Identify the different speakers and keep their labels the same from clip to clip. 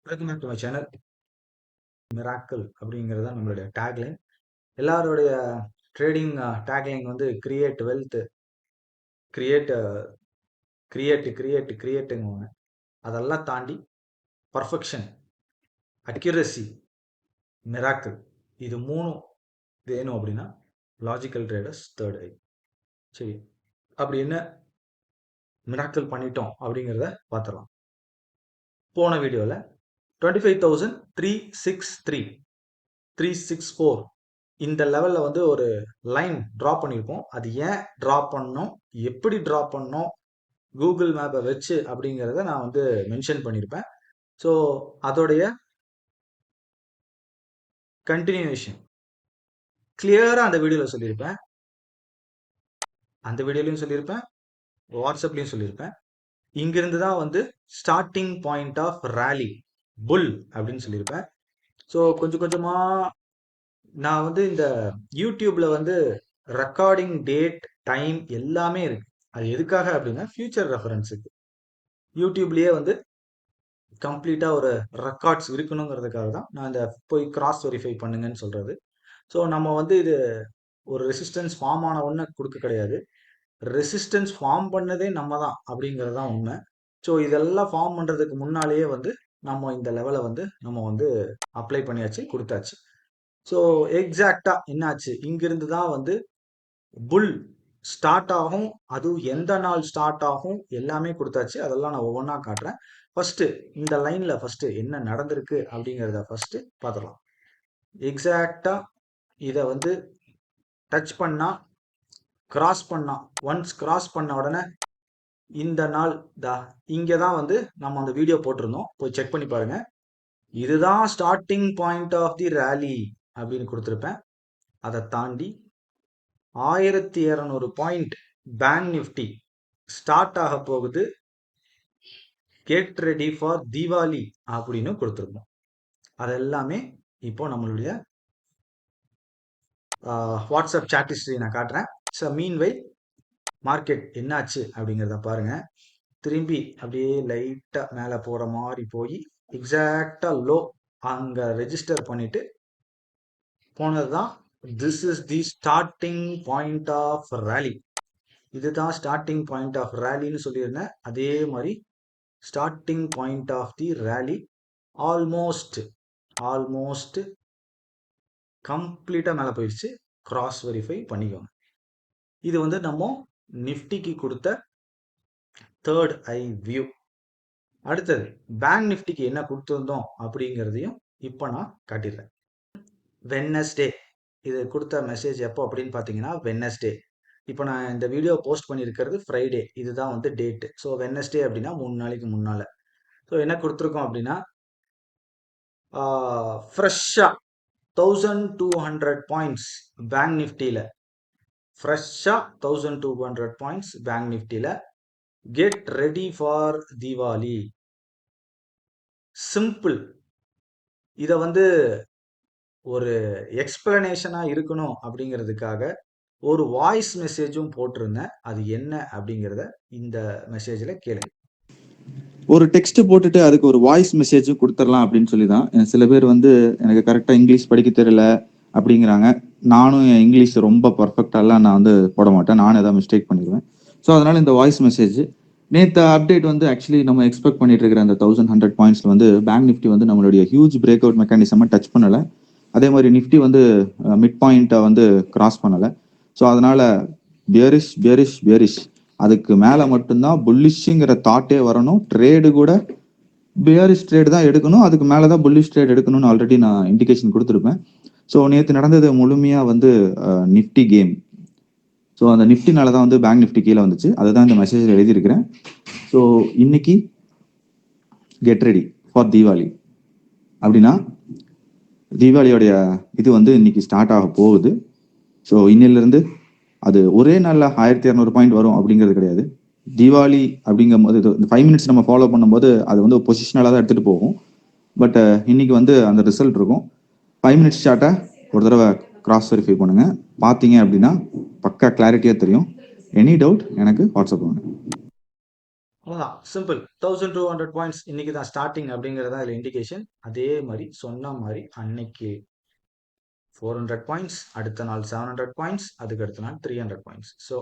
Speaker 1: Welcome back to my channel. Miracle அப்படிங்கிறது தான் நம்மளுடைய டேக்லைன். எல்லாருடைய ட்ரேடிங் டேக்லைன் வந்து create wealth, create create create கிரியேட்டுங்குவாங்க. அதெல்லாம் தாண்டி பர்ஃபெக்ஷன், அக்யூரசி, மிராக்கிள் இது மூணும் வேணும் அப்படின்னா லாஜிக்கல் ட்ரேடர்ஸ் தேர்ட் ஐ. சரி, அப்படி என்ன மிராக்கிள் பண்ணிட்டோம் அப்படிங்கிறத பார்த்துடலாம். போன வீடியோவில் 25,363 இந்த லெவல்ல வந்து ஒரு லைன் டிரா பண்ணியிருப்போம். அது ஏன் டிரா பண்ணோம், எப்படி டிரா பண்ணோம், கூகுள் மேப்பை வச்சு அப்படிங்கிறத நான் வந்து மென்ஷன் பண்ணியிருப்பேன். ஸோ அதோடைய கண்டினியூஷன் கிளியராக அந்த வீடியோவில் சொல்லியிருப்பேன். அந்த வீடியோலையும் சொல்லியிருப்பேன், வாட்ஸ்அப்லையும் சொல்லியிருப்பேன். இங்கிருந்து தான் வந்து ஸ்டார்டிங் பாயிண்ட் ஆஃப் ரேலி புல் அப்படின்னு சொல்லியிருப்பேன். ஸோ கொஞ்சம் கொஞ்சமாக நான் வந்து இந்த யூடியூப்ல வந்து ரெக்கார்டிங் டேட் டைம் எல்லாமே இருக்கு. அது எதுக்காக அப்படின்னா ஃபியூச்சர் ரெஃபரன்ஸுக்கு. யூடியூப்லயே வந்து கம்ப்ளீட்டா ஒரு ரெக்கார்ட்ஸ் இருக்கணுங்கிறதுக்காக தான் நான் இந்த போய் கிராஸ் வெரிஃபை பண்ணுங்கன்னு சொல்றது. ஸோ நம்ம வந்து இது ஒரு ரெசிஸ்டன்ஸ் ஃபார்ம் ஆன ஒன்று கொடுக்க கிடையாது. ரெசிஸ்டன்ஸ் ஃபார்ம் பண்ணதே நம்ம தான் அப்படிங்கிறது தான் உண்மை. ஸோ இதெல்லாம் ஃபார்ம் பண்றதுக்கு முன்னாலேயே வந்து நம்ம இந்த லெவலை வந்து நம்ம வந்து அப்ளை பண்ணியாச்சு, கொடுத்தாச்சு. ஸோ எக்ஸாக்டா என்னாச்சு, இங்கிருந்து தான் வந்து புல் ஸ்டார்ட் ஆகும். அதுவும் எந்த நாள் ஸ்டார்ட் ஆகும் எல்லாமே கொடுத்தாச்சு. அதெல்லாம் நான் ஒவ்வொன்றா காட்டுறேன். ஃபர்ஸ்ட் இந்த லைன்ல ஃபர்ஸ்ட் என்ன நடந்திருக்கு அப்படிங்கிறத ஃபர்ஸ்ட் பார்த்துடலாம். எக்ஸாக்டா இதை வந்து டச் பண்ணா, கிராஸ் பண்ணா, ஒன்ஸ் கிராஸ் பண்ண உடனே இந்த நாள் இங்கே தான் வந்து நம்ம அந்த வீடியோ போட்டிருந்தோம், போய் செக் பண்ணி பாருங்க. இதுதான் starting point of the rally அப்படின்னு கொடுத்துருப்பேன். அதை தாண்டி 1200 பாயிண்ட் பேங்க் நிஃப்டி ஸ்டார்ட் ஆக போகுது, கெட் ரெடி ஃபார் தீபாவளி அப்படின்னு கொடுத்துருக்கோம். அதெல்லாமே இப்போ நம்மளுடைய வாட்ஸ்அப் சாட் ஹிஸ்டரி நான் காட்டுறேன். ஸோ மீன்வை மார்க்கெட் என்னாச்சு அப்படிங்கிறத பாருங்க. திரும்பி அப்படியே லைட்டா மேலே போற மாதிரி போய் எக்ஸாக்டா லோ அங்க ரெஜிஸ்டர் பண்ணிட்டு போனது தான். This is the starting point of rally. இதுதான் ஸ்டார்டிங் பாயிண்ட் ஆஃப் ரேலின்னு சொல்லியிருந்தேன். அதே மாதிரி starting point of the rally almost கம்ப்ளீட்டா மேலே போயிடுச்சு. கிராஸ் வெரிஃபை பண்ணிக்கோங்க. இது வந்து நம்ம நிஃப்டிக்கு கொடுத்த தேர்ட் ஐ வியூ. அடுத்தது பேங்க் நிஃப்டிக்கு என்ன கொடுத்துருந்தோம் அப்படிங்கிறதையும் இப்போ நான் காட்டிடுறேன். வெட்னஸ்டே இது கொடுத்த மெசேஜ் எப்போ அப்படின்னு பார்த்தீங்கன்னா வெட்னஸ்டே. இப்போ நான் இந்த வீடியோ போஸ்ட் பண்ணியிருக்கிறது ஃப்ரைடே, இதுதான் வந்து டேட்டு. ஸோ வெட்னஸ்டே அப்படின்னா 3 நாளைக்கு முன்னால. ஸோ என்ன கொடுத்துருக்கோம் அப்படின்னா ஃப்ரெஷ்ஷாக 1200 பாயிண்ட்ஸ் பேங்க் நிஃப்டியில், ஃப்ரெஷ்ஷாக 1200 பாயிண்ட்ஸ் பேங்க் நிஃப்டியில் get ready for Deepavali. Simple. இதை வந்து ஒரு எக்ஸ்பிளனேஷனா இருக்கணும் அப்படிங்கிறதுக்காக ஒரு வாய்ஸ் மெசேஜும் போட்டிருந்தேன். அது என்ன அப்படிங்கிறத இந்த மெசேஜ்ல கேளுங்க.
Speaker 2: ஒரு டெக்ஸ்ட் போட்டுட்டு அதுக்கு ஒரு வாய்ஸ் மெசேஜும் கொடுத்துடலாம் அப்படின்னு சொல்லி தான். சில பேர் வந்து எனக்கு கரெக்டாக இங்கிலீஷ் படிக்க தெரியல அப்படிங்கிறாங்க. நானும் என் இங்கிலீஷ் ரொம்ப பர்ஃபெக்டாலாம் நான் வந்து போட மாட்டேன், நானும் ஏதாவது மிஸ்டேக் பண்ணிடுவேன். ஸோ அதனால இந்த வாய்ஸ் மெசேஜ் நேற்று அப்டேட் வந்து ஆக்சுவலி நம்ம எக்ஸ்பெக்ட் பண்ணிட்டு இருக்கிற அந்த 1100 பாயிண்ட்ஸ்ல வந்து பேங்க் நிஃப்டி வந்து நம்மளுடைய ஹியூஜ் பிரேக் அவுட் மெக்கானிசமாக டச் பண்ணலை. அதே மாதிரி நிஃப்டி வந்து மிட் பாயிண்ட்டை வந்து கிராஸ் பண்ணலை. ஸோ அதனால பியரிஷ் பியரிஷ் பியரிஷ், அதுக்கு மேலே மட்டும்தான் புல்லிஷ்ங்கிற தாட்டே வரணும். ட்ரேடு கூட பியரிஷ் ட்ரேடு தான் எடுக்கணும், அதுக்கு மேலே தான் புல்லிஷ் ட்ரேட் எடுக்கணும்னு ஆல்ரெடி நான் இண்டிகேஷன் கொடுத்துருப்பேன். ஸோ நேற்று நடந்தது முழுமையாக வந்து நிஃப்டி கேம். ஸோ அந்த நிஃப்டினால தான் வந்து பேங்க் நிஃப்டி கீழே வந்துச்சு. அதுதான் இந்த மெசேஜில் எழுதியிருக்கிறேன். ஸோ இன்னைக்கு கெட் ரெடி ஃபார் தீபாவளி அப்படின்னா தீபாவளியோடைய இது வந்து இன்னைக்கு ஸ்டார்ட் ஆக போகுது. ஸோ இன்னிலிருந்து அது ஒரே நாளில் 1200 பாயிண்ட் வரும் அப்படிங்கிறது கிடையாது. தீபாவளி அப்படிங்கும் போது இந்த 5 மினிட்ஸ் நம்ம ஃபாலோ பண்ணும்போது அது வந்து பொசிஷனலாக தான் எடுத்துகிட்டு போகும். பட் இன்னைக்கு வந்து அந்த ரிசல்ட் இருக்கும். 5 மினிட்ஸ் சார்ட்டை ஒரு தடவை கிராஸ் வெரிஃபை பண்ணுங்க. பார்த்தீங்க அப்படின்னா பக்கா கிளாரிட்டியாக தெரியும். எனி டவுட் எனக்கு வாட்ஸ்அப் பண்ணுங்க.
Speaker 1: அவ்வளோதான் சிம்பிள். 1200 பாயிண்ட்ஸ் இன்னைக்கு தான் ஸ்டார்டிங் அப்படிங்கிறதா அதில் இண்டிகேஷன். அதே மாதிரி சொன்ன மாதிரி அன்னைக்கு 400 பாயிண்ட்ஸ், அடுத்த நாள் 700 பாயிண்ட்ஸ், அதுக்கு அடுத்த நாள் 300 points. So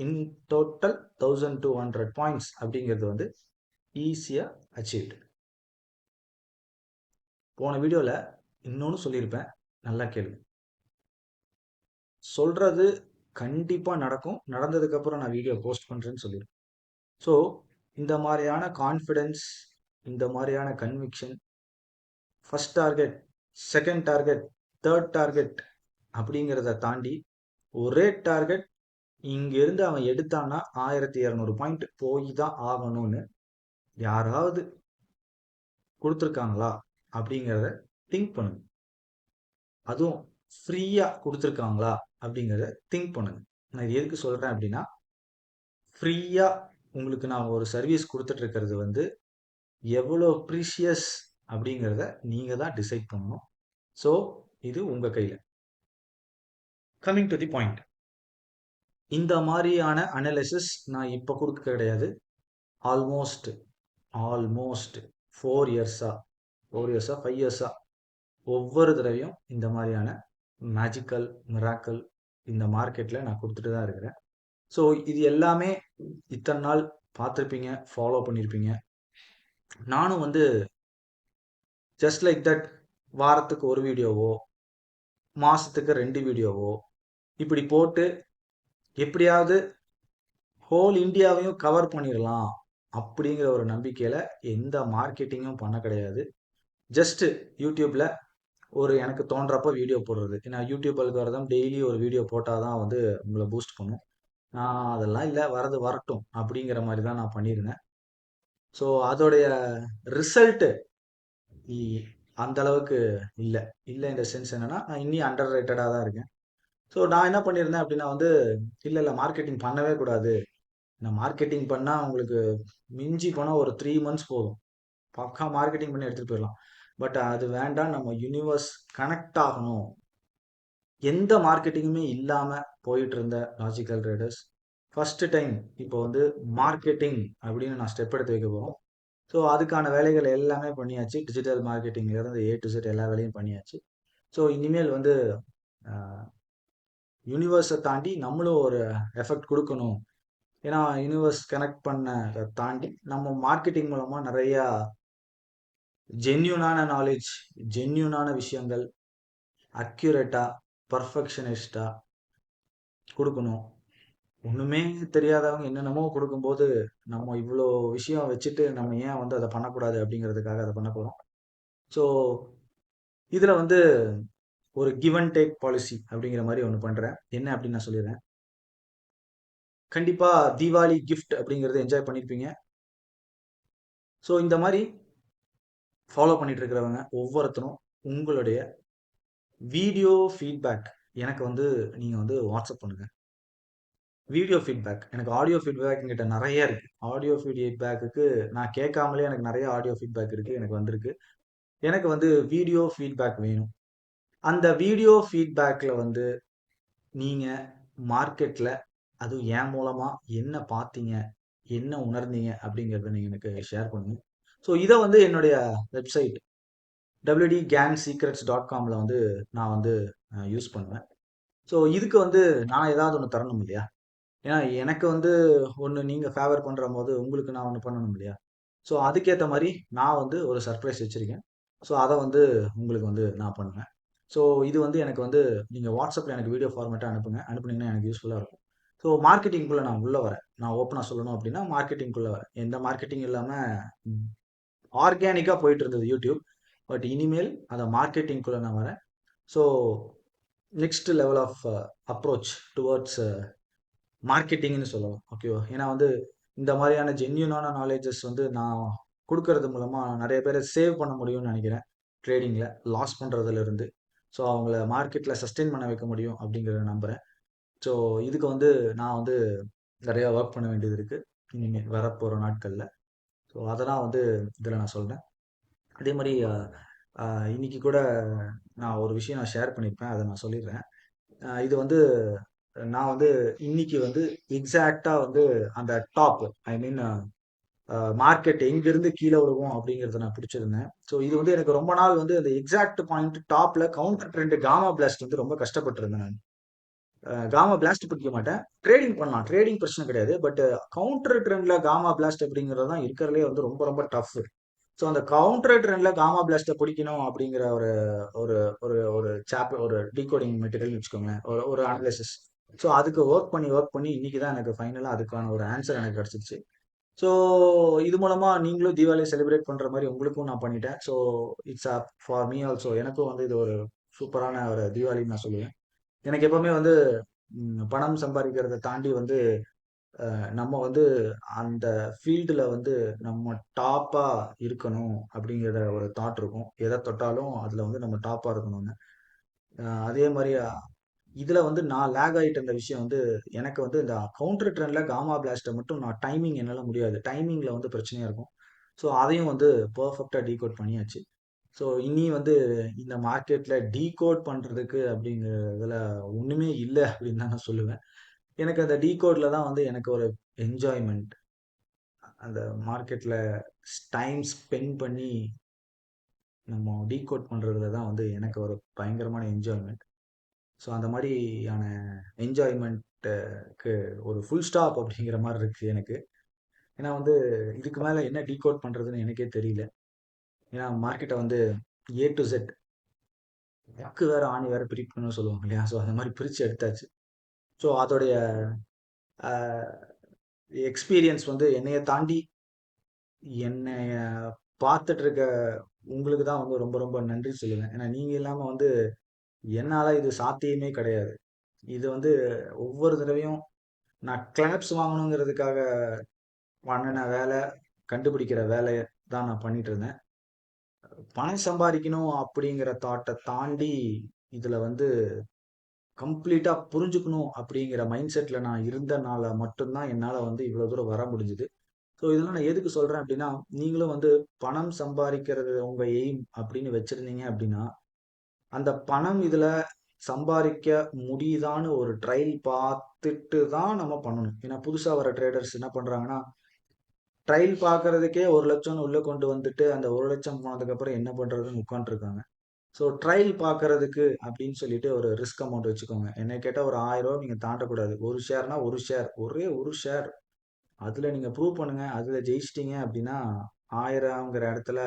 Speaker 1: in total 1200 points அப்படிங்கிறது வந்து ஈஸியாக அச்சீவ்டு. போன வீடியோவில் இன்னொன்று சொல்லியிருப்பேன், நல்லா கேளு. சொல்றது கண்டிப்பாக நடக்கும், நடந்ததுக்கப்புறம் நான் வீடியோ போஸ்ட் பண்ணுறேன்னு சொல்லியிருப்பேன். ஸோ இந்த மாதிரியான கான்ஃபிடென்ஸ், இந்த மாதிரியான conviction, first target, second target, third target அப்படிங்கிறத தாண்டி ஒரே டார்கெட் இங்கிருந்து அவன் எடுத்தான்னா 1200 பாயிண்ட் போய் தான் ஆகணும்னு யாராவது கொடுத்துருக்காங்களா அப்படிங்கிறத திங்க் பண்ணுங்க. அதுவும் ஃப்ரீயா கொடுத்துருக்காங்களா அப்படிங்கிறத திங்க் பண்ணுங்க. நான் இது எதுக்கு சொல்றேன் அப்படின்னா, ஃப்ரீயா உங்களுக்கு நான் ஒரு சர்வீஸ் கொடுத்துட்டு இருக்கிறது வந்து எவ்வளோ ப்ரீஷியஸ் அப்படிங்கிறத நீங்க தான் டிசைட் பண்ணணும். ஸோ இது உங்க கையில. கமிங் டு தி பாயிண்ட், இந்த மாதிரியான அனாலிசிஸ் நான் இப்போ கொடுக்க கிடையாது. ஆல்மோஸ்ட் ஆல்மோஸ்ட் 4 இயர்ஸா 5 இயர்ஸா ஒவ்வொரு தடவையும் இந்த மாதிரியான மேஜிக்கல் மிராக்கல் இந்த மார்க்கெட்டில் நான் கொடுத்துட்டு தான் இருக்கிறேன். ஸோ இது எல்லாமே இத்தனை நாள் பார்த்துருப்பீங்க, ஃபாலோ பண்ணியிருப்பீங்க. நானும் வந்து ஜஸ்ட் லைக் தட் வாரத்துக்கு ஒரு வீடியோவோ மாதத்துக்கு 2 வீடியோவோ இப்படி போட்டு எப்படியாவது ஹோல் இந்தியாவையும் கவர் பண்ணிடலாம் அப்படிங்கிற ஒரு நம்பிக்கையில் எந்த மார்க்கெட்டிங்கும் பண்ண கிடையாது. ஜஸ்ட் யூடியூப்பில் ஒரு எனக்கு தோன்றப்போ வீடியோ போடுறது. ஏன்னா யூடியூப் அல்காரிதம் டெய்லி ஒரு வீடியோ போட்டால் தான் வந்து உங்களை பூஸ்ட் பண்ணும். நான் அதெல்லாம் இல்லை, வரது வரட்டும் அப்படிங்கிற மாதிரி தான் நான் பண்ணியிருந்தேன். ஸோ அதோடைய ரிசல்ட்டு அந்த அளவுக்கு இல்லை. இல்லை இந்த சென்ஸ் என்னன்னா, நான் இன்னும் அண்டர் ரேட்டடாக தான் இருக்கேன். ஸோ நான் என்ன பண்ணியிருந்தேன் அப்படின்னா வந்து, இல்லை மார்க்கெட்டிங் பண்ணவே கூடாது. நான் மார்க்கெட்டிங் பண்ணால் உங்களுக்கு மிஞ்சி போனால் ஒரு 3 மந்த்ஸ் போதும், பக்கா மார்க்கெட்டிங் பண்ணி எடுத்துகிட்டு போயிடலாம். பட் அது வேண்டாம், நம்ம யூனிவர்ஸ் கனெக்ட் ஆகணும். எந்த மார்க்கெட்டிங்குமே இல்லாமல் போயிட்டு இருந்த லாஜிக்கல் ட்ரேடர்ஸ் ஃபர்ஸ்ட் டைம் இப்போ வந்து மார்க்கெட்டிங் அப்படின்னு நான் ஸ்டெப் எடுத்து வைக்க போகிறோம். ஸோ அதுக்கான வேலைகள் எல்லாமே பண்ணியாச்சு. டிஜிட்டல் மார்க்கெட்டிங்லேருந்து A to Z எல்லா வேலையும் பண்ணியாச்சு. ஸோ இனிமேல் வந்து யூனிவர்ஸை தாண்டி நம்மளும் ஒரு எஃபெக்ட் கொடுக்கணும். ஏன்னா யூனிவர்ஸ் கனெக்ட் பண்ண தாண்டி நம்ம மார்க்கெட்டிங் மூலமாக நிறையா ஜென்யூனான நாலேஜ், ஜென்யூனான விஷயங்கள் அக்யூரேட்டாக பர்ஃபெக்ஷனிஸ்டாக கொடுக்கணும். ஒன்றுமே தெரியாதவங்க என்னென்னமோ கொடுக்கும்போது நம்ம இவ்வளோ விஷயம் வச்சுட்டு நம்ம ஏன் வந்து அதை பண்ணக்கூடாது அப்படிங்கிறதுக்காக அதை பண்ண போகிறோம். ஸோ இதில் வந்து ஒரு கிவ் அண்ட் டேக் பாலிசி அப்படிங்கிற மாதிரி ஒன்று பண்ணுறேன். என்ன அப்படின்னு நான் சொல்லிடுறேன். கண்டிப்பாக தீபாவளி கிஃப்ட் அப்படிங்கிறத என்ஜாய் பண்ணியிருப்பீங்க. ஸோ இந்த மாதிரி ஃபாலோ பண்ணிட்டு இருக்கிறவங்க ஒவ்வொருத்தரும் உங்களுடைய வீடியோ ஃபீட்பேக் எனக்கு வந்து நீங்கள் வந்து வாட்ஸ்அப் பண்ணுங்கள். வீடியோ ஃபீட்பேக், எனக்கு ஆடியோ ஃபீட்பேக் என்கிட்ட நிறைய இருக்குது. ஆடியோ ஃபீட்பேக்குக்கு நான் கேட்காமலே எனக்கு நிறைய ஆடியோ ஃபீட்பேக் இருக்குது, எனக்கு வந்திருக்கு. எனக்கு வந்து வீடியோ ஃபீட்பேக் வேணும். அந்த வீடியோ ஃபீட்பேக்கில் வந்து நீங்கள் மார்க்கெட்டில் அதுவும் என் மூலமாக என்ன பார்த்தீங்க, என்ன உணர்ந்தீங்க அப்படிங்கிறத நீங்கள் எனக்கு ஷேர் பண்ணுங்க. ஸோ இதை வந்து என்னுடைய வெப்சைட் www.gansecrets.comல வந்து நான் வந்து யூஸ் பண்ணுவேன். ஸோ இதுக்கு வந்து நான் ஏதாவது ஒன்று தரணும் இல்லையா? ஏன்னா எனக்கு வந்து ஒன்று நீங்கள் ஃபேவர் பண்ணுற போது உங்களுக்கு நான் ஒன்று பண்ணணும் இல்லையா? ஸோ அதுக்கேற்ற மாதிரி நான் வந்து ஒரு சர்ப்ரைஸ் வச்சுருக்கேன். ஸோ அதை வந்து உங்களுக்கு வந்து நான் பண்ணுவேன். ஸோ இது வந்து எனக்கு வந்து நீங்கள் வாட்ஸ்அப்பில் எனக்கு வீடியோ ஃபார்மேட்டாக அனுப்புங்க. அனுப்புனீங்கன்னா எனக்கு யூஸ்ஃபுல்லாக இருக்கும். ஸோ மார்க்கெட்டிங்குள்ளே நான் உள்ளே வரேன். நான் ஓப்பனாக சொல்லணும் அப்படின்னா மார்க்கெட்டிங்குள்ளே வரேன். எந்த மார்க்கெட்டிங் இல்லாமல் ஆர்கானிக்காக போயிட்டு இருந்தது யூடியூப். பட் இனிமேல் அதை மார்க்கெட்டிங்குள்ளே நான் வரேன். So next level of approach towards மார்க்கெட்டிங்னு சொல்லலாம். ஓகேவா? ஏன்னா வந்து இந்த மாதிரியான ஜென்யூனான நாலேஜஸ் வந்து நான் கொடுக்கறது மூலமாக நிறைய பேரை சேவ் பண்ண முடியும்னு நினைக்கிறேன். ட்ரேடிங்கில் லாஸ் பண்ணுறதுலேருந்து. ஸோ அவங்கள மார்க்கெட்டில் சஸ்டெயின் பண்ண வைக்க முடியும் அப்படிங்கிறத நம்புகிறேன். ஸோ இதுக்கு வந்து நான் வந்து நிறையா ஒர்க் பண்ண வேண்டியது இருக்குது இனிமேல் வரப்போகிற நாட்களில். ஸோ அதெல்லாம் வந்து இதில் நான் சொல்கிறேன். அதே மாதிரி இன்னைக்கு கூட நான் ஒரு விஷயம் நான் ஷேர் பண்ணியிருப்பேன், அதை நான் சொல்லிடுறேன். இது வந்து நான் வந்து இன்னைக்கு வந்து எக்ஸாக்டாக வந்து அந்த டாப் ஐ மீன் மார்க்கெட் எங்கிருந்து கீழே விழுவும் அப்படிங்கிறத நான் பிடிச்சிருந்தேன். ஸோ இது வந்து எனக்கு ரொம்ப நாள் வந்து அந்த எக்ஸாக்ட் பாயிண்ட் டாப்ல கவுண்டர் ட்ரெண்ட் காமா பிளாஸ்ட் வந்து ரொம்ப கஷ்டப்பட்டு இருந்தேன் நான். காமா பிளாஸ்ட் பிடிக்க மாட்டேன். ட்ரேடிங் பண்ணலாம், ட்ரேடிங் பிரச்சனை கிடையாது. பட் கவுண்டர் ட்ரெண்ட்ல காமா பிளாஸ்ட் அப்படிங்கிறது தான் இருக்கிறதுலே வந்து ரொம்ப ரொம்ப டஃப். ஸோ அந்த கவுண்டர் ட்ரெண்ட்ல காமா பிளாஸ்ட்டை பிடிக்கணும் அப்படிங்கிற ஒரு ஒரு ஒரு ஒரு சாப்டர், ஒரு டீகோடிங் மெட்டீரியல் வச்சுக்கோங்களேன், ஒரு ஒரு அனாலிசிஸ். ஸோ அதுக்கு ஒர்க் பண்ணி இன்னைக்கு தான் எனக்கு ஃபைனலாக அதுக்கான ஒரு ஆன்சர் எனக்கு கிடைச்சிருச்சு. ஸோ இது மூலமா நீங்களும் தீபாவளி செலிப்ரேட் பண்ற மாதிரி உங்களுக்கும் நான் பண்ணிட்டேன். So it's up for me also. எனக்கும் வந்து இது ஒரு சூப்பரான ஒரு தீபாவளின்னு நான் சொல்லுவேன். எனக்கு எப்பவுமே வந்து பணம் சம்பாதிக்கிறத தாண்டி வந்து நம்ம வந்து அந்த ஃபீல்டுல வந்து நம்ம டாப்பா இருக்கணும் அப்படிங்கிற ஒரு தாட் இருக்கும். எதை தொட்டாலும் அதுல வந்து நம்ம டாப்பா இருக்கணும்னு. அதே மாதிரி இதுல வந்து நான் லேக் ஆயிட்ட இந்த விஷயம் வந்து எனக்கு வந்து இந்த கவுண்டர் ட்ரெண்ட்ல காமா பிளாஸ்ட்டை மட்டும் நான் டைமிங் என்னால முடியாது. டைமிங்ல வந்து பிரச்சனையா இருக்கும். ஸோ அதையும் வந்து பெர்ஃபெக்ட்டா டீகோட் பண்ணியாச்சு. ஸோ இனி வந்து இந்த மார்க்கெட்ல டீகோட் பண்றதுக்கு அப்படிங்கிறதுல ஒண்ணுமே இல்ல அப்படின்னு தான் நான் சொல்லுவேன். எனக்கு அந்த டீகோட்ல தான் வந்து எனக்கு ஒரு என்ஜாய்மெண்ட். அந்த மார்க்கெட்ல டைம் ஸ்பெண்ட் பண்ணி நம்ம டீகோட் பண்றதுல தான் வந்து எனக்கு ஒரு பயங்கரமான என்ஜாய்மெண்ட். ஸோ அந்த மாதிரியான என்ஜாய்மெண்ட்டுக்கு ஒரு ஃபுல் ஸ்டாப் அப்படிங்கிற மாதிரி இருக்கு எனக்கு. ஏன்னா வந்து இதுக்கு மேல என்ன டீகோட் பண்றதுன்னு எனக்கே தெரியல. ஏன்னா மார்க்கெட்டை வந்து ஏ டு செட், அக்கு வேற ஆணி வேற பிரிக்கணும்னு சொல்லுவாங்க இல்லையா? ஸோ அந்த மாதிரி பிரிச்சு எடுத்தாச்சு. ஸோ அதோடைய எக்ஸ்பீரியன்ஸ் வந்து என்னைய தாண்டி என்னைய பார்த்துட்டு இருக்க உங்களுக்கு தான் வந்து ரொம்ப ரொம்ப நன்றி சொல்லுவேன். ஏன்னா நீங்க இல்லாம வந்து என்னால இது சாத்தியமே கிடையாது. இது வந்து ஒவ்வொரு தடவையும் நான் கிளாப்ஸ் வாங்கணுங்கிறதுக்காக பண்ணுன வேலை, கண்டுபிடிக்கிற வேலைய தான் நான் பண்ணிட்டு இருந்தேன். பணம் சம்பாதிக்கணும் அப்படிங்கிற தாட்ட தாண்டி இதுல வந்து கம்ப்ளீட்டா புரிஞ்சுக்கணும் அப்படிங்கிற மைண்ட் செட்ல நான் இருந்தனால மட்டும்தான் என்னால வந்து இவ்வளவு தூரம் வர முடிஞ்சது. ஸோ இதெல்லாம் நான் எதுக்கு சொல்றேன் அப்படின்னா, நீங்களும் வந்து பணம் சம்பாதிக்கிறது உங்க எய்ம் அப்படின்னு வச்சிருந்தீங்க அப்படின்னா, அந்த பணம் இதுல சம்பாதிக்க முடியுதான்னு ஒரு ட்ரையல் பார்த்துட்டு தான் நம்ம பண்ணணும். ஏன்னா புதுசா வர ட்ரேடர்ஸ் என்ன பண்றாங்கன்னா, ட்ரையல் பார்க்கறதுக்கே 1,00,000 உள்ள கொண்டு வந்துட்டு அந்த 1,00,000 போனதுக்கு அப்புறம் என்ன பண்றதுன்னு உட்காந்துருக்காங்க. ஸோ ட்ரையல் பார்க்கறதுக்கு அப்படின்னு சொல்லிட்டு ஒரு ரிஸ்க் அமௌண்ட் வச்சுக்கோங்க. என்னை கேட்டா ஒரு ரூ. 1000 நீங்க தாண்டக்கூடாது. ஒரு ஷேர்னா ஒரு ஷேர், ஒரே ஒரு ஷேர். அதுல நீங்க ப்ரூவ் பண்ணுங்க. அதுல ஜெயிச்சிட்டீங்க அப்படின்னா 1000ங்கிற இடத்துல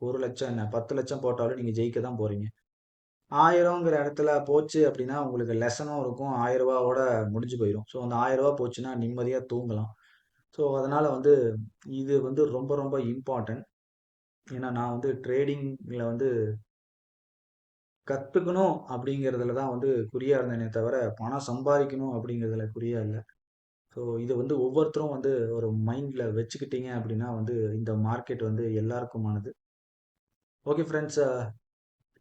Speaker 1: 1,00,000 என்ன 10,00,000 போட்டாலும் நீங்க ஜெயிக்க தான் போறீங்க. 1000ங்கிற இடத்துல போச்சு அப்படின்னா உங்களுக்கு லெசனும் இருக்கும். ரூ. 1000வோட முடிஞ்சு போயிடும். ஸோ அந்த ரூ. 1000 போச்சுன்னா நிம்மதியா தூங்கலாம். ஸோ அதனால வந்து இது வந்து ரொம்ப ரொம்ப இம்பார்ட்டன்ட். ஏன்னா நான் வந்து ட்ரேடிங்ல வந்து கத்துக்கணும் அப்படிங்கிறதுல தான் வந்து குறியா இருந்தேனே தவிர பணம் சம்பாதிக்கணும் அப்படிங்கிறதுல குறியா இல்ல. ஸோ இது வந்து ஒவ்வொருத்தரும் வந்து ஒரு மைண்ட்ல வச்சுக்கிட்டீங்க அப்படின்னா வந்து இந்த மார்க்கெட் வந்து எல்லாருக்குமானது. ஓகே ஃப்ரெண்ட்ஸ்,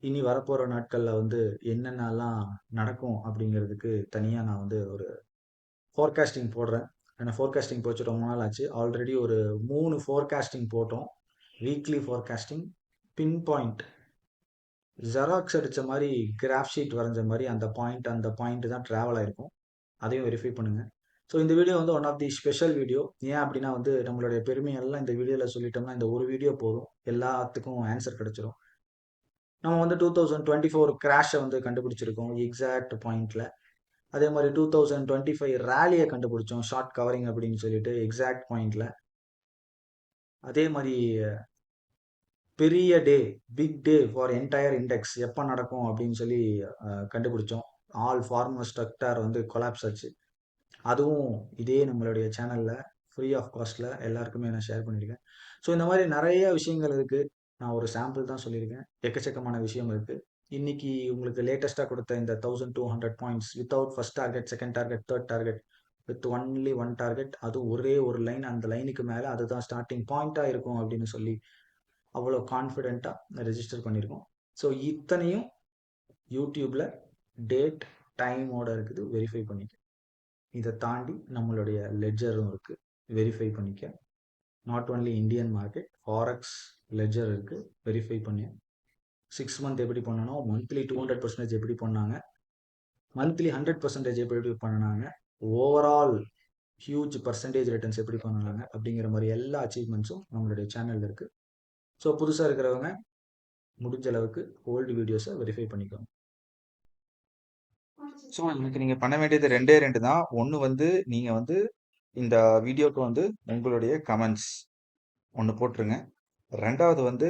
Speaker 1: இனி வரப்போற நாட்கள்ல வந்து என்னென்னலாம் நடக்கும் அப்படிங்கிறதுக்கு தனியா நான் வந்து ஒரு ஃபோர்காஸ்டிங் போடுறேன். ஏன்னா ஃபோர்காஸ்டிங் போச்சு ரொம்ப நாள் ஆச்சு. ஆல்ரெடி ஒரு 3 ஃபோர்காஸ்டிங் போட்டோம். Weekly forecasting, pin point, xerox அடிச்ச மாதிரி கிராஃப் ஷீட் வரைஞ்ச மாதிரி அந்த பாயிண்ட் தான் டிராவல் ஆயிருக்கும். அதையும் வெரிஃபை பண்ணுங்க. ஸோ இந்த வீடியோ வந்து one of the special video. ஏன் அப்படின்னா வந்து நம்மளுடைய பெருமையெல்லாம் இந்த வீடியோவில் சொல்லிட்டோம்னா இந்த ஒரு வீடியோ போதும், எல்லாத்துக்கும் ஆன்சர் கிடைச்சிரும். நம்ம வந்து 2024 கிராஷை வந்து கண்டுபிடிச்சிருக்கோம் எக்ஸாக்ட் பாயிண்ட்ல. அதே மாதிரி 2025 ரேலியை கண்டுபிடிச்சோம் ஷார்ட் கவரிங் அப்படின்னு சொல்லிட்டு எக்ஸாக்ட் பாயிண்ட்ல. அதே மாதிரி பெரிய day, big day for entire index எப்போ நடக்கும் அப்படின்னு சொல்லி கண்டுபிடிச்சோம். ஆல் ஃபார்மர் ஸ்ட்ரக்டர் வந்து கொலாப்ஸ் ஆச்சு. அதுவும் இதே நம்மளுடைய சேனல்ல ஃப்ரீ ஆஃப் காஸ்ட்ல எல்லாருக்குமே நான் ஷேர் பண்ணியிருக்கேன். ஸோ இந்த மாதிரி நிறைய விஷயங்கள் இருக்கு. நான் ஒரு சாம்பிள் தான் சொல்லியிருக்கேன். எக்கச்சக்கமான விஷயம் இருக்கு. இன்னைக்கு உங்களுக்கு லேட்டஸ்டா கொடுத்த இந்த 1200 points without first target, second target, third target, with only one target, அது ஒரே ஒரு லைன், அந்த லைனுக்கு மேல அதுதான் ஸ்டார்டிங் பாயிண்டா இருக்கும் அப்படின்னு சொல்லி அவ்வளோ கான்ஃபிடென்ட்டா ரெஜிஸ்டர் பண்ணியிருக்கோம். ஸோ இத்தனையும் யூடியூப்ல டேட் டைமோட இருக்குது, வெரிஃபை பண்ணிக்க. இதை தாண்டி நம்மளுடைய லெட்ஜரும் இருக்கு, வெரிஃபை பண்ணிக்க. Not only Indian market, forex ledger இருக்கு, வெரிஃபை பண்ணி. 6 மந்த் எப்படி பண்ணணும், மந்த்லி 200% எப்படி பண்ணாங்க, மந்த்லி 100% எப்படி பண்ணாங்க, ஓவரால் ஹியூஜ் பர்சன்டேஜ் ரிட்டர்ன்ஸ் எப்படி பண்ணலாங்க அப்படிங்கிற மாதிரி எல்லா அச்சீவ்மெண்ட்ஸும் நம்மளுடைய சேனலில் இருக்குது. ஸோ புதுசாக இருக்கிறவங்க முடிஞ்ச அளவுக்கு ஓல்டு வீடியோஸை வெரிஃபை பண்ணிக்கோங்க. ஸோ எனக்கு நீங்கள் பண்ண வேண்டியது 2 தான். ஒன்று வந்து நீங்கள் வந்து இந்த வீடியோக்கு வந்து உங்களுடைய கமெண்ட்ஸ் ஒன்று போட்டுருங்க. 2வது வந்து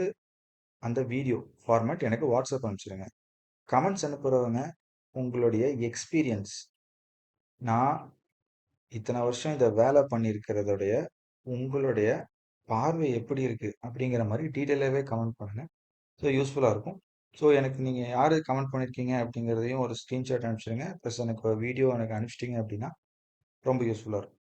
Speaker 1: அந்த வீடியோ ஃபார்மேட் எனக்கு வாட்ஸ்அப் அனுப்பிச்சிடுங்க. கமெண்ட்ஸ் அனுப்புகிறவங்க உங்களுடைய எக்ஸ்பீரியன்ஸ், நான் இத்தனை வருஷம் இதை வேலை பண்ணியிருக்கிறதோடைய உங்களுடைய பார்வை எப்படி இருக்குது அப்படிங்கிற மாதிரி டீட்டெயிலாகவே கமெண்ட் பண்ணுங்கள். ஸோ யூஸ்ஃபுல்லாக இருக்கும். ஸோ எனக்கு நீங்கள் யார் கமெண்ட் பண்ணியிருக்கீங்க அப்படிங்கிறதையும் ஒரு ஸ்க்ரீன்ஷாட் அனுப்பிச்சிடுங்க. ப்ளஸ் எனக்கு வீடியோ எனக்கு அனுப்பிச்சிட்டிங்க அப்படின்னா ரொம்ப யூஸ்ஃபுல்லாக இருக்கும்.